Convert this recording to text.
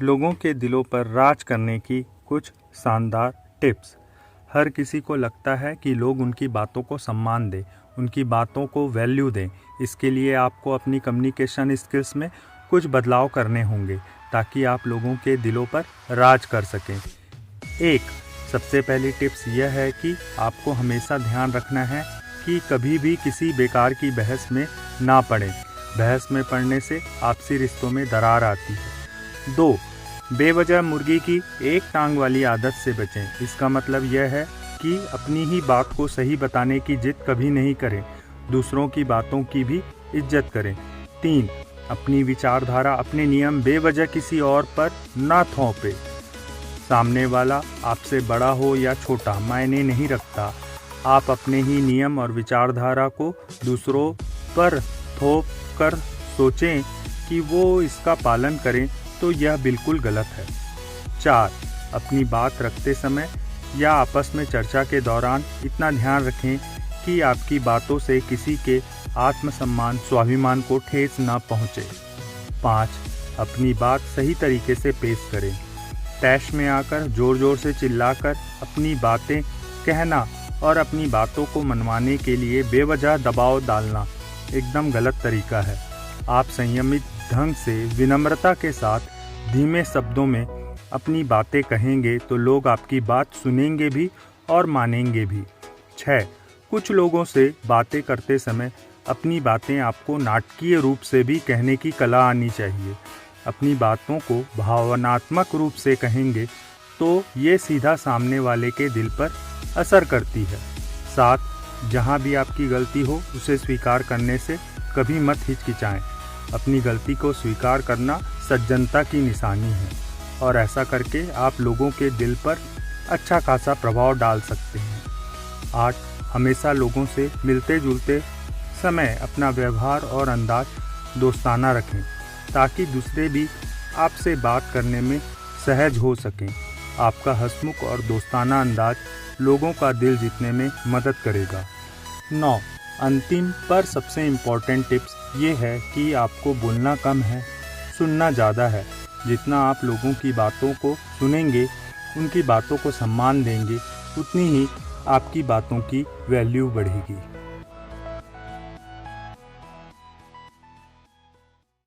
लोगों के दिलों पर राज करने की कुछ शानदार टिप्स। हर किसी को लगता है कि लोग उनकी बातों को सम्मान दें, उनकी बातों को वैल्यू दें। इसके लिए आपको अपनी कम्युनिकेशन स्किल्स में कुछ बदलाव करने होंगे ताकि आप लोगों के दिलों पर राज कर सकें। सबसे पहली टिप्स यह है कि आपको हमेशा ध्यान रखना है कि कभी भी किसी बेकार की बहस में ना पड़ें। बहस में पड़ने से आपसी रिश्तों में दरार आती है। 2. बेवजह मुर्गी की एक टांग वाली आदत से बचें। इसका मतलब यह है कि अपनी ही बात को सही बताने की जिद कभी नहीं करें, दूसरों की बातों की भी इज्जत करें। 3. अपनी विचारधारा, अपने नियम बेवजह किसी और पर ना थोपें। सामने वाला आपसे बड़ा हो या छोटा मायने नहीं रखता, आप अपने ही नियम और विचारधारा को दूसरों पर थोप कर सोचें कि वो इसका पालन करें तो यह बिल्कुल गलत है। 4. अपनी बात रखते समय या आपस में चर्चा के दौरान इतना ध्यान रखें कि आपकी बातों से किसी के आत्मसम्मान, स्वाभिमान को ठेस ना पहुँचे। 5. अपनी बात सही तरीके से पेश करें। तैश में आकर जोर जोर से चिल्लाकर अपनी बातें कहना और अपनी बातों को मनवाने के लिए बेवजह दबाव डालना एकदम गलत तरीका है। आप संयमित ढंग से विनम्रता के साथ धीमे शब्दों में अपनी बातें कहेंगे तो लोग आपकी बात सुनेंगे भी और मानेंगे भी। 6. कुछ लोगों से बातें करते समय अपनी बातें आपको नाटकीय रूप से भी कहने की कला आनी चाहिए। अपनी बातों को भावनात्मक रूप से कहेंगे तो ये सीधा सामने वाले के दिल पर असर करती है। 7. जहाँ भी आपकी गलती हो उसे स्वीकार करने से कभी मत हिचकिचाएं। अपनी गलती को स्वीकार करना सज्जनता की निशानी है और ऐसा करके आप लोगों के दिल पर अच्छा खासा प्रभाव डाल सकते हैं। 8. हमेशा लोगों से मिलते जुलते समय अपना व्यवहार और अंदाज दोस्ताना रखें ताकि दूसरे भी आपसे बात करने में सहज हो सकें। आपका हंसमुख और दोस्ताना अंदाज लोगों का दिल जीतने में मदद करेगा। 9. अंतिम पर सबसे इम्पॉर्टेंट टिप्स ये है कि आपको बोलना कम है, सुनना ज़्यादा है। जितना आप लोगों की बातों को सुनेंगे, उनकी बातों को सम्मान देंगे, उतनी ही आपकी बातों की वैल्यू बढ़ेगी।